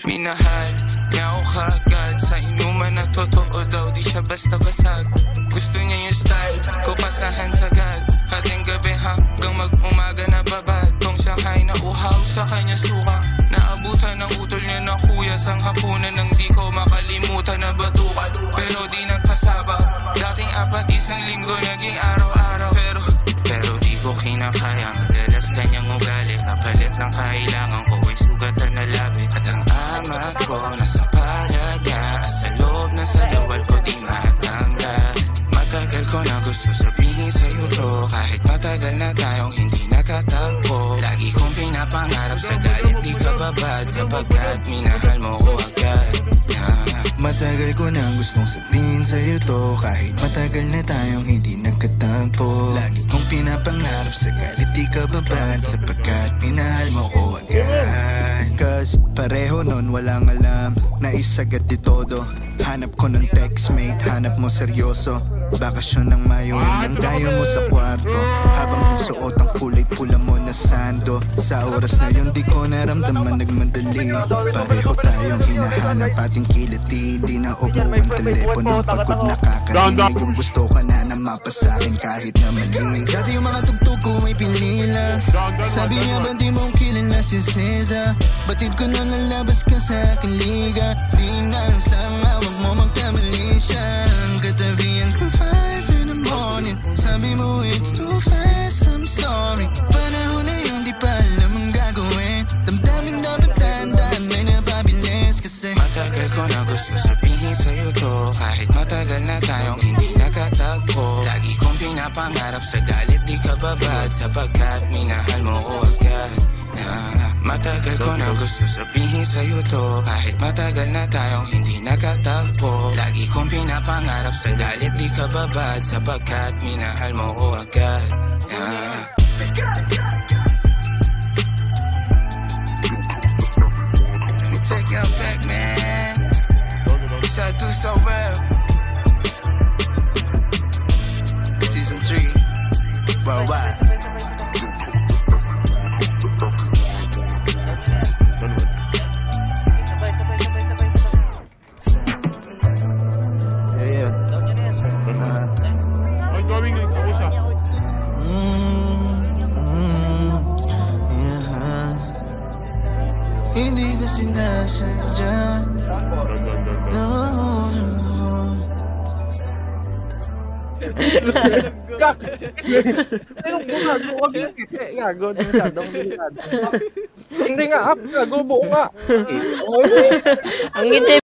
Minahal niya ako kaagad sa inuman na totoo daw, di siya basta basag. Gusto niya yung style ko, pasahan sagad. Hating gabi hanggang mag-umaga na babad. Tong Shanghai na uhaw sa kanya suka. Naabutan ng utol niya na kuya sang hapunan nang di ko makalimutan na batukan. Pero di nagkasaba, dating 4 isang linggo naging araw-araw. Pero di ko kinakaya, madalas kanyang ugali. Kapalit ng kailangan ko ay sugatan na labi. At ang ama ko nasa palad niya, sa loob na sa lawal ko di matanggal. Matagal ko na gusto sabihin sa'yo to, kahit matagal na tayong hindi nakatagpo. Lagi kong pinapangarap sa galit di ka babad, sapagkat minahal mo ko agad. Matagal ko na gustong sabihin sa'yo to, kahit matagal na tayong hindi nagkatagpo. Lagi kong pinapangarap sa galit di ka babad, sapagkat minahal mo ko agad. Cause pareho nun walang alam, naisagad di todo. Hanap ko ng textmate, hanap mo seryoso. Bakasyon ng Mayo, nang dayo mo sa kwarto. Habang yung suot ang kulay pula mo na sando. Sa oras na yun di ko naramdaman nagmadali. Pareho tayong hinahanap ating kiliti. Di na umuwang telepono, pagod nakakarinig. Yung gusto ka na mapasakin kahit na mali. Dati yung mga tugtog ko ay pilila. Sabi niya ba di mo kilala si Cesar? Batid ko na lalabas ka sa aking liga. Di na ang sama, wag mo magkamali siya. Ang katabihan ko 5 in the morning. Sabi mo it's too fast, I'm sorry. Panahon na yun, di pa alam ang gagawin. Damdamin dapat dahan-dahan, may napabilis kasi matagal ko na gusto sabihin sa'yo to, kahit matagal na tayong hindi nakatagpo. Lagi kong pinapangarap sa galit di ka babad, sapagkat minahal mo ko agad. Matagal ko na gusto sabihin sa'yo to, kahit matagal na tayong hindi nakatagpo. Lagi kong pinapangarap sa galit di ka babad, sapagkat minahal mo ko agad. Let me take you back, man. Yes, I do so well. Season 3 worldwide. Hindi ko sinasadya. No. Pero gago, wag yung kete. Gago, masyadong delikado. Hindi nga, up. Gago, buo nga. Ang ngiti